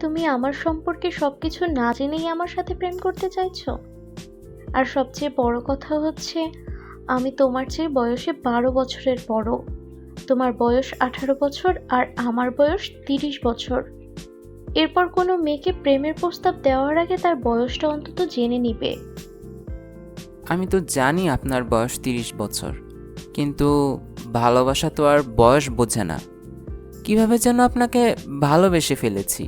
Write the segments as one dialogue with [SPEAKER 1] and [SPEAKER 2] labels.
[SPEAKER 1] তুমি আমার সম্পর্কে সবকিছু না জেনেই আমার সাথে প্রেম করতে চাইছো? আর সবচেয়ে বড় কথা হচ্ছে, আমি তোমার চেয়ে বয়সে 12 বছরের বড়। তোমার বয়স 18 বছর আর আমার বয়স 30 বছর। এরপর কোনো মেয়েকে প্রেমের প্রস্তাব দেওয়ার আগে তার বয়সটা অন্তত জেনে নিবে।
[SPEAKER 2] আমি তো জানি আপনার বয়স 30 বছর, কিন্তু ভালোবাসা তো আর বয়স বোঝে না। কিভাবে যেন আপনাকে ভালোবেসে ফেলেছি।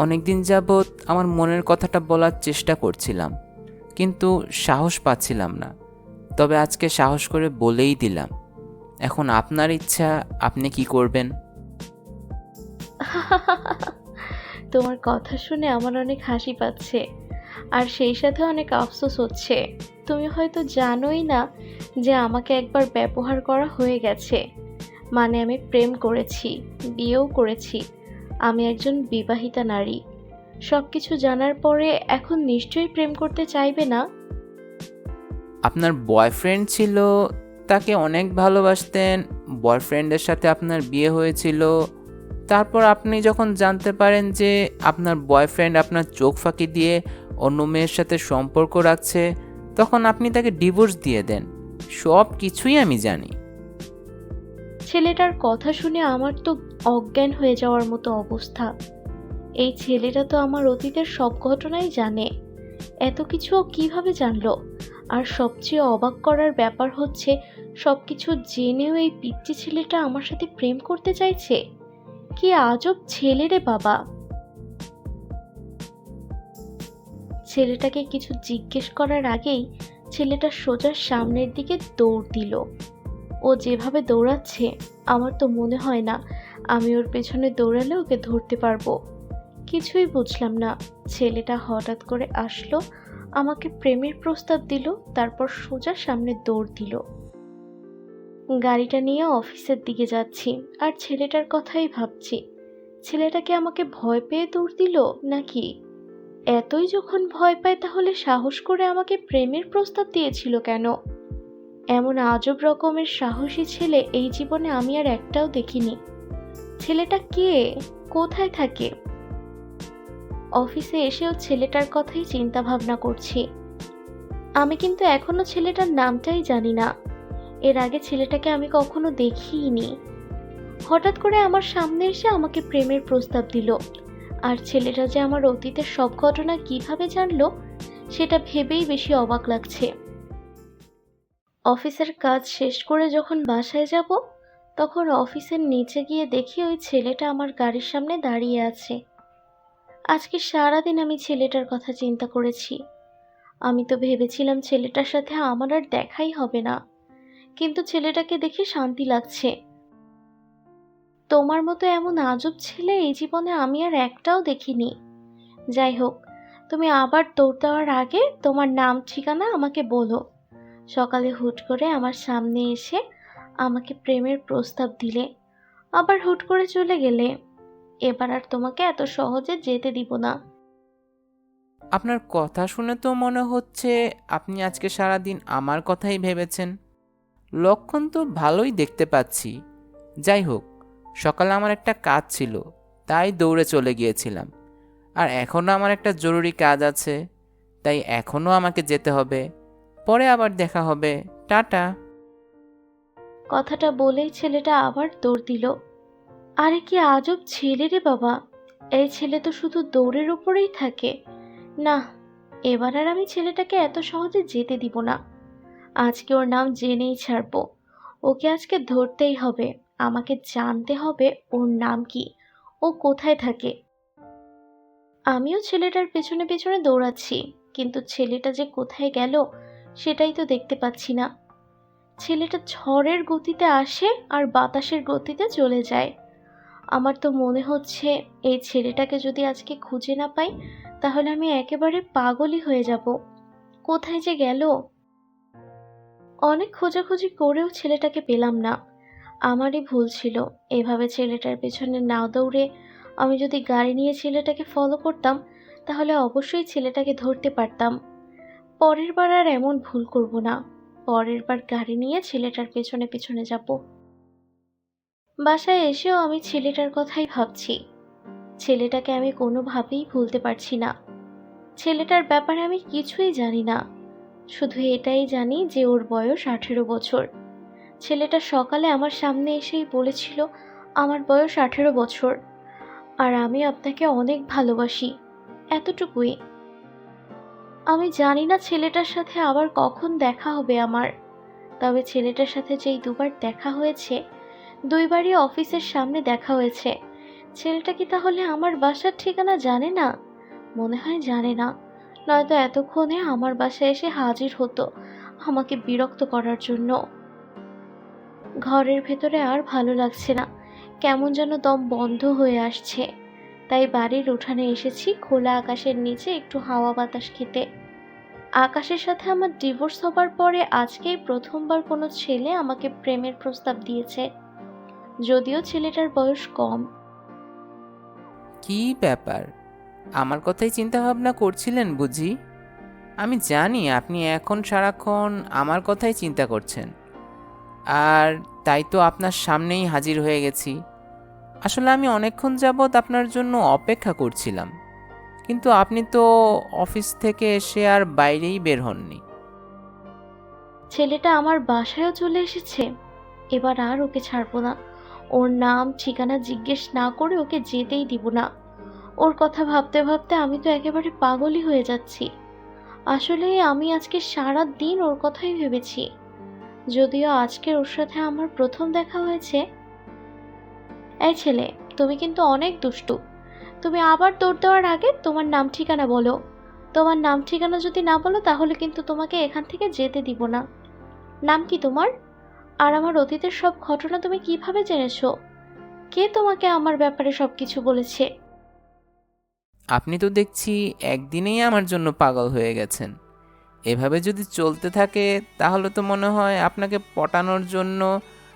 [SPEAKER 2] অনেকদিন যাবৎ আমার মনের কথাটা বলার চেষ্টা করছিলাম, কিন্তু সাহস পাচ্ছিলাম না। তবে আজকে সাহস করে বলেই দিলাম। এখন আপনার ইচ্ছা, আপনি কি করবেন?
[SPEAKER 1] তোমার কথা শুনে আমার অনেক হাসি পাচ্ছে, আর সেই সাথে অনেক আফসোস হচ্ছে। তুমি হয়তো জানোই না যে আমাকে একবার ব্যবহার করা হয়ে গেছে। মানে আমি প্রেম করেছি, বিয়েও করেছি। আমি একজন বিবাহিতা নারী। সবকিছু জানার পরে এখন নিশ্চয়ই প্রেম করতে চাইবে না?
[SPEAKER 2] আপনার বয়ফ্রেন্ড ছিল, তাকে অনেক ভালোবাসতেন, বয়ফ্রেন্ডের সাথে আপনার বিয়ে হয়েছিল। তারপর আপনি যখন জানতে পারেন যে আপনার বয়ফ্রেন্ড আপনার চোখ ফাঁকি দিয়ে অন্য মেয়ের সাথে সম্পর্ক রাখছে, তখন আপনি তাকে ডিভোর্স দিয়ে দেন। সব কিছুই আমি জানি।
[SPEAKER 1] ছেলেটার কথা শুনে আমার তো অজ্ঞান হয়ে যাওয়ার মতো অবস্থা। এই ছেলেটা তো আমার অতীতের সব ঘটনাই জানে। এত কিছু ও কিভাবে জানলো? আর সবচেয়ে অবাক করার ব্যাপার হচ্ছে, সবকিছু জেনেও এই পিচ্চি ছেলেটা আমার সাথে প্রেম করতে চাইছে। কি আজব ছেলে রে বাবা! ছেলেটাকে কিছু জিজ্ঞেস করার আগেই ছেলেটা সোজা সামনের দিকে দৌড় দিল। ও যেভাবে দৌড়াচ্ছে, আমার তো মনে হয় না আমি ওর পেছনে দৌড়ালে ওকে ধরতে পারবো। কিছুই বুঝলাম না। ছেলেটা হঠাৎ করে আসলো, আমাকে প্রেমের প্রস্তাব দিল, তারপর সোজা সামনে দৌড় দিল। গাড়িটা নিয়ে অফিসের দিকে যাচ্ছি, আর ছেলেটার কথাই ভাবছি। ছেলেটা কি আমাকে ভয় পেয়ে দৌড় দিল নাকি? এতই যখন ভয় পায় তাহলে সাহস করে আমাকে প্রেমের প্রস্তাব দিয়েছিল কেন? এমন আজব রকমের সাহসী ছেলে এই জীবনে আমি আর একটাও দেখিনি। ছেলেটা কে? কোথায় থাকে? অফিসে এসেও ছেলেটার কথাই চিন্তা ভাবনা করছি। আমি কিন্তু এখনো ছেলেটার নামটাই জানি না। এর আগে ছেলেটাকে আমি কখনো দেখিইনি। হঠাৎ করে আমার সামনে এসে আমাকে প্রেমের প্রস্তাব দিল। আর ছেলেটা যে আমার অতীতের সব ঘটনা কিভাবে জানলো, সেটা ভেবেই বেশি অবাক লাগছে। অফিসের কাজ শেষ করে যখন বাসায় যাব, তখন অফিসের নিচে গিয়ে দেখি ওই ছেলেটা আমার গাড়ির সামনে দাঁড়িয়ে আছে। আজকে সারাদিন আমি ছেলেটার কথা চিন্তা করেছি। আমি তো ভেবেছিলাম ছেলেটার সাথে আমার আর দেখাই হবে না, কিন্তু ছেলেটাকে দেখে শান্তি লাগছে। তোমার মতো এমন আজব ছেলে এই জীবনে আমি আর একটাও দেখিনি। যাই হোক, তুমি আবার দৌড় দেওয়ার আগে তোমার নাম ঠিকানা আমাকে বলো। সকালে হুট করে আমার সামনে এসে আমাকে প্রেমের প্রস্তাব দিলে, আবার হুট করে চলে গেলে। এবার আর তোমাকে এত সহজে যেতে দিব না।
[SPEAKER 2] আপনার কথা শুনে তো মনে হচ্ছে আপনি আজকে সারাদিন আমার কথাই ভেবেছেন। লক্ষণ তো ভালোই দেখতে পাচ্ছি। যাই হোক, সকালে আমার একটা কাজ ছিল, তাই দৌড়ে চলে গিয়েছিলাম। আর এখনও আমার একটা জরুরি কাজ আছে, তাই এখনও আমাকে যেতে হবে। পরে আবার দেখা হবে। টাটা।
[SPEAKER 1] কথাটা বলেই ছেলেটা আবার দৌড় দিল। আরে কি আজব ছেলে রে বাবা! এই ছেলে তো শুধু দৌড়ের উপরেই থাকে। না, এবার আর আমি ছেলেটাকে এত সহজে যেতে দিব না। আজকে ওর নাম জেনেই ছাড়বো। ওকে আজকে ধরতেই হবে। আমাকে জানতে হবে ওর নাম কি, ও কোথায় থাকে। আমিও ছেলেটার পেছনে পেছনে দৌড়াচ্ছি, কিন্তু ছেলেটা যে কোথায় গেল সেটাই তো দেখতে পাচ্ছি না। ছেলেটা ঝড়ের গতিতে আসে আর বাতাসের গতিতে চলে যায়। আমার তো মনে হচ্ছে এই ছেলেটাকে যদি আজকে খুঁজে না পাই, তাহলে আমি একেবারে পাগলই হয়ে যাব। কোথায় যে গেল! অনেক খোঁজাখুঁজি করেও ছেলেটাকে পেলাম না। আমারই ভুল ছিল। এভাবে ছেলেটার পেছনে না দৌড়ে আমি যদি গাড়ি নিয়ে ছেলেটাকে ফলো করতাম, তাহলে অবশ্যই ছেলেটাকে ধরতে পারতাম। পরের বার আর এমন ভুল করব না। পরের বার গাড়ি নিয়ে ছেলেটার পেছনে পেছনে যাব। বাসায় এসেও আমি ছেলেটার কথাই ভাবছি। ছেলেটাকে আমি কোনোভাবেই ভুলতে পারছি না। ছেলেটার ব্যাপারে আমি কিছুই জানি না, শুধু এটাই জানি যে ওর বয়স 18 বছর। ছেলেটা সকালে আমার সামনে এসেই বলেছিল আমার বয়স 18 বছর, আর আমি আপনাকে অনেক ভালোবাসি, এতটুকুই। আমি জানি না ছেলেটার সাথে আবার কখন দেখা হবে আমার, তবে ছেলেটার সাথে যেই দুবার দেখা হয়েছে, দুইবারই অফিসের সামনে দেখা হয়েছে। ছেলেটা কি তাহলে আমার বাসার ঠিকানা জানে না? মনে হয় জানে না, নয়তো এতক্ষণে আমার বাসায় এসে হাজির হতো আমাকে বিরক্ত করার জন্য। ঘরের ভেতরে আর ভালো লাগছে না, কেমন যেন দম বন্ধ হয়ে আসছে। তাই বাড়ির উঠানে এসেছি খোলা আকাশের নিচে একটু হাওয়া বাতাস খেতে। আকাশের সাথে আমার ডিভোর্স হবার পরে আজকেই প্রথমবার কোনো ছেলে আমাকে প্রেমের প্রস্তাব দিয়েছে, যদিও ছেলেটার বয়স কম।
[SPEAKER 2] কি ব্যাপার, আমার কথাই চিন্তা ভাবনা করছিলেন বুঝি? আমি জানি আপনি এখন সারাক্ষণ আমার কথাই চিন্তা করছেন, আর তাই তো আপনার সামনেই হাজির হয়ে গেছি। আসলে আমি অনেকক্ষণ যাবৎ আপনার জন্য অপেক্ষা করছিলাম, কিন্তু আপনি তো অফিস থেকে এসে আর বাইরেই বের হননি।
[SPEAKER 1] ছেলেটা আমার বাসায়ও চলে এসেছে, এবার আর ওকে ছাড়বো না। ওর নাম ঠিকানা জিজ্ঞেস না করে ওকে যেতেই দিব না। ওর কথা ভাবতে ভাবতে আমি তো একেবারে পাগলই হয়ে যাচ্ছি। আসলে আমি আজকে সারা দিন ওর কথাই ভেবেছি, যদিও আজকে ওর সাথে আমার প্রথম দেখা হয়েছে। এই ছেলে, তুমি কিন্তু অনেক দুষ্টু। তুমি আবার দৌড় দেওয়ার আগে তোমার নাম ঠিকানা বলো। তোমার নাম ঠিকানা যদি না বলো তাহলে কিন্তু তোমাকে এখান থেকে যেতে দিব না। নাম কি তোমার? আর আমার অতীতের সব ঘটনা তুমি কিভাবে জেনেছো? কে তোমাকে আমার ব্যাপারে সবকিছু বলেছে?
[SPEAKER 2] আপনি তো দেখছি একদিনেই আমার জন্য পাগল হয়ে গেছেন। এভাবে যদি চলতে থাকে তাহলে তো মনে হয় আপনাকে পটানোর জন্য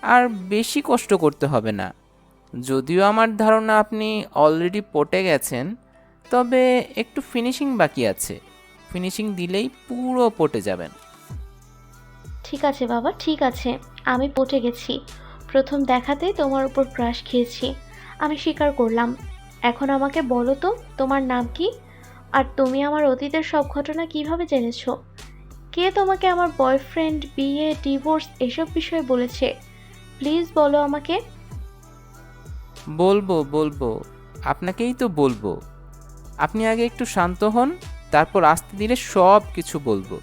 [SPEAKER 2] আর বেশি কষ্ট করতে হবে না। যদিও আমার ধারণা আপনি অলরেডি পটে গেছেন, তবে একটু ফিনিশিং বাকি আছে। ফিনিশিং দিলেই পুরো পটে যাবেন।
[SPEAKER 1] ঠিক আছে বাবা, ঠিক আছে, আমি পটে গেছি। প্রথম দেখাতেই তোমার উপর ক্রাশ খেয়েছি, আমি স্বীকার করলাম। এখন আমাকে বলো তো, তোমার নাম কি? আর তুমি আমার অতীতের সব ঘটনা কিভাবে জেনেছো? কে তোমাকে আমার বয়ফ্রেন্ড, বিয়ে, ডিভোর্স এসব বিষয়ে বলেছে? প্লিজ বলো আমাকে।
[SPEAKER 2] বলবো বলবো, আপনাকেই তো বলবো। আপনি আগে একটু শান্ত হন, তারপর আস্তে ধীরে সব কিছু বলবো।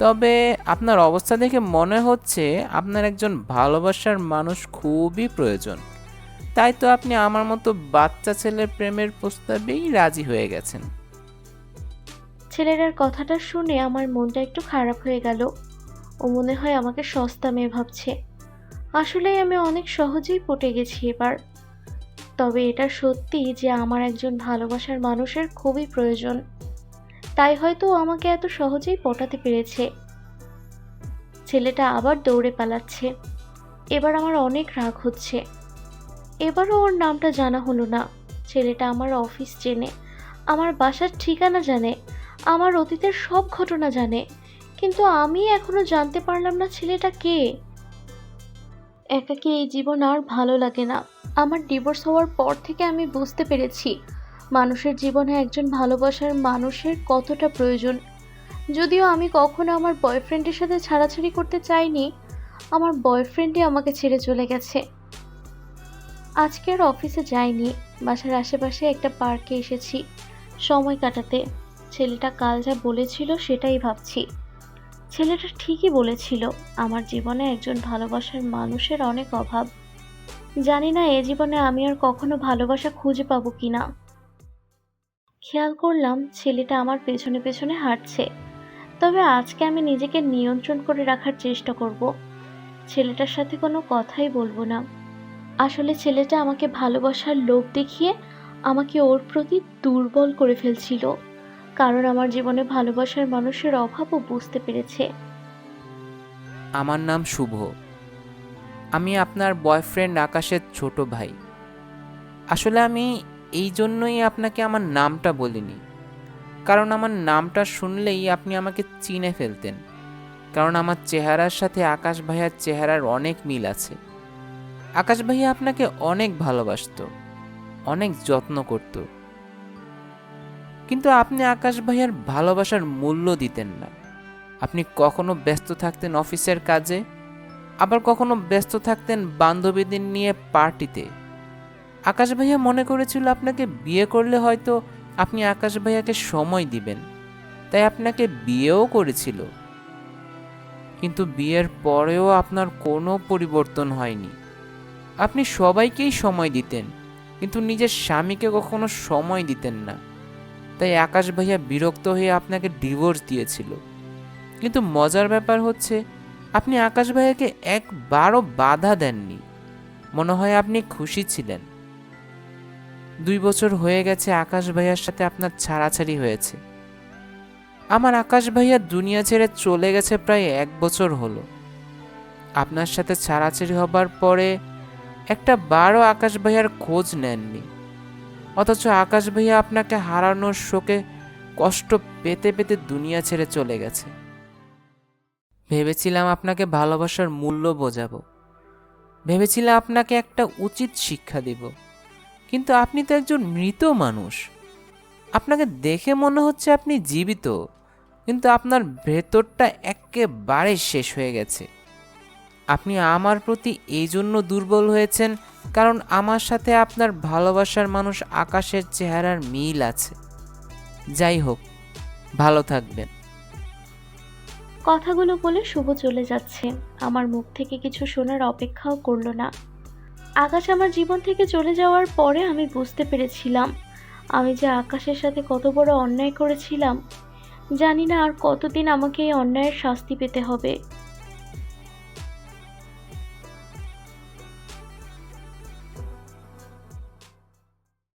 [SPEAKER 2] তবে আপনার অবস্থা দেখে মনে হচ্ছে আপনার একজন ভালোবাসার মানুষ খুবই প্রয়োজন। তাই তো আপনি আমার মতো বাচ্চা ছেলের প্রেমের প্রস্তাবেই রাজি হয়ে গেছেন।
[SPEAKER 1] ছেলেটার কথাটা শুনে আমার মনটা একটু খারাপ হয়ে গেল। ও মনে হয় আমাকে সস্তা মেয়ে ভাবছে। আসলেই আমি অনেক সহজেই পটে গেছি এবার। তবে এটা সত্যি যে আমার একজন ভালোবাসার মানুষের খুবই প্রয়োজন, তাই হয়তো ও আমাকে এত সহজেই পটাতে পেরেছে। ছেলেটা আবার দৌড়ে পালাচ্ছে। এবার আমার অনেক রাগ হচ্ছে। এবারও ওর নামটা জানা হলো না। ছেলেটা আমার অফিস চেনে, আমার বাসার ঠিকানা জানে, আমার অতীতের সব ঘটনা জানে, কিন্তু আমি এখনো জানতে পারলাম না ছেলেটা কে। একাকী এই জীবন আর ভালো লাগে না। আমার ডিভোর্স হওয়ার পর থেকে আমি বুঝতে পেরেছি মানুষের জীবনে একজন ভালোবাসার মানুষের কতটা প্রয়োজন। যদিও আমি কখনো আমার বয়ফ্রেন্ডের সাথে ছাড়াছাড়ি করতে চাইনি, আমার বয়ফ্রেন্ডই আমাকে ছেড়ে চলে গেছে। আজকে আর অফিসে যাইনি, বাসার আশেপাশে একটা পার্কে এসেছি সময় কাটাতে। ছেলেটা কাল যা বলেছিল সেটাই ভাবছি। ছেলেটা ঠিকই বলেছিল, আমার জীবনে একজন ভালোবাসার মানুষের অনেক অভাব। জানি না এ জীবনে আমি আর কখনো ভালোবাসা খুঁজে পাবো কিনা। খেয়াল করলাম ছেলেটা আমার পেছনে পেছনে হাঁটছে, তবে আজকে আমি নিজেকে নিয়ন্ত্রণ করে রাখার চেষ্টা করব। ছেলেটার সাথে কোনো কথাই বলবো না। আসলে ছেলেটা আমাকে ভালোবাসার লোভ দেখিয়ে আমাকে ওর প্রতি দুর্বল করে ফেলছিল, কারণ আমার জীবনে ভালোবাসার মানুষের অভাবও বুঝতে পেরেছে।
[SPEAKER 2] আমার নাম শুভ। আমি আপনার বয়ফ্রেন্ড আকাশের ছোট ভাই। আসলে আমি এই জন্যই আপনাকে আমার নামটা বলিনি, কারণ আমার নামটা শুনলেই আপনি আমাকে চিনে ফেলতেন। কারণ আমার চেহারার সাথে আকাশ ভাইয়ার চেহারার অনেক মিল আছে। আকাশ ভাইয়া আপনাকে অনেক ভালোবাসতো, অনেক যত্ন করত। কিন্তু আপনি আকাশ ভাইয়ার ভালোবাসার মূল্য দিতেন না। আপনি কখনো ব্যস্ত থাকতেন অফিসের কাজে, আবার কখনো ব্যস্ত থাকতেন বান্ধবীদের নিয়ে পার্টিতে। আকাশ ভাইয়া মনে করেছিল আপনাকে বিয়ে করলে হয়তো আপনি আকাশ ভাইয়াকে সময় দিবেন, তাই আপনাকে বিয়েও করেছিল। কিন্তু বিয়ের পরেও আপনার কোনো পরিবর্তন হয়নি। আপনি সবাইকেই সময় দিতেন, কিন্তু নিজের স্বামীকে কখনো সময় দিতেন না। তাই আকাশ ভাইয়া বিরক্ত হয়ে আপনাকে ডিভোর্স দিয়েছিল। কিন্তু মজার ব্যাপার হচ্ছে, আপনি আকাশ ভাইয়াকে একবারও বাধা দেননি। মনে হয় আপনি খুশি ছিলেন। 2 বছর হয়ে গেছে আকাশ ভাইয়ার সাথে আপনার ছাড়াছাড়ি হয়েছে। আমার আকাশ ভাইয়া দুনিয়া ছেড়ে চলে গেছে প্রায় 1 বছর হলো। আপনার সাথে ছাড়াছাড়ি হবার পরে একটা বারও আকাশ ভাইয়ার খোঁজ নেননি। অথচ আকাশ ভাইয়া আপনাকে হারানোর শোকে কষ্ট পেতে পেতে দুনিয়া ছেড়ে চলে গেছে। ভেবেছিলাম আপনাকে ভালোবাসার মূল্য বোঝাবো, ভেবেছিলাম আপনাকে একটা উচিত শিক্ষা দেব, কিন্তু আপনি তো একজন মৃত মানুষ। আপনাকে দেখে মনে হচ্ছে আপনি জীবিত, কিন্তু আপনার ভেতরটা একেবারে শেষ হয়ে গেছে। আপনি আমার প্রতি এই জন্য দুর্বল হয়েছেন কারণ আমার সাথে আপনার ভালোবাসার মানুষ আকাশের চেহারার মিল আছে। যাই হোক, ভালো থাকবেন।
[SPEAKER 1] কথাগুলো বলে শুভ চলে যাচ্ছে। আমার মুখ থেকে কিছু শোনার অপেক্ষাও করলো না। আকাশ আমার জীবন থেকে চলে যাওয়ার পরে আমি বুঝতে পেরেছিলাম আমি যে আকাশের সাথে কত বড় অন্যায় করেছিলাম। জানি না আর কতদিন আমাকে এই অন্যায়ের শাস্তি পেতে হবে।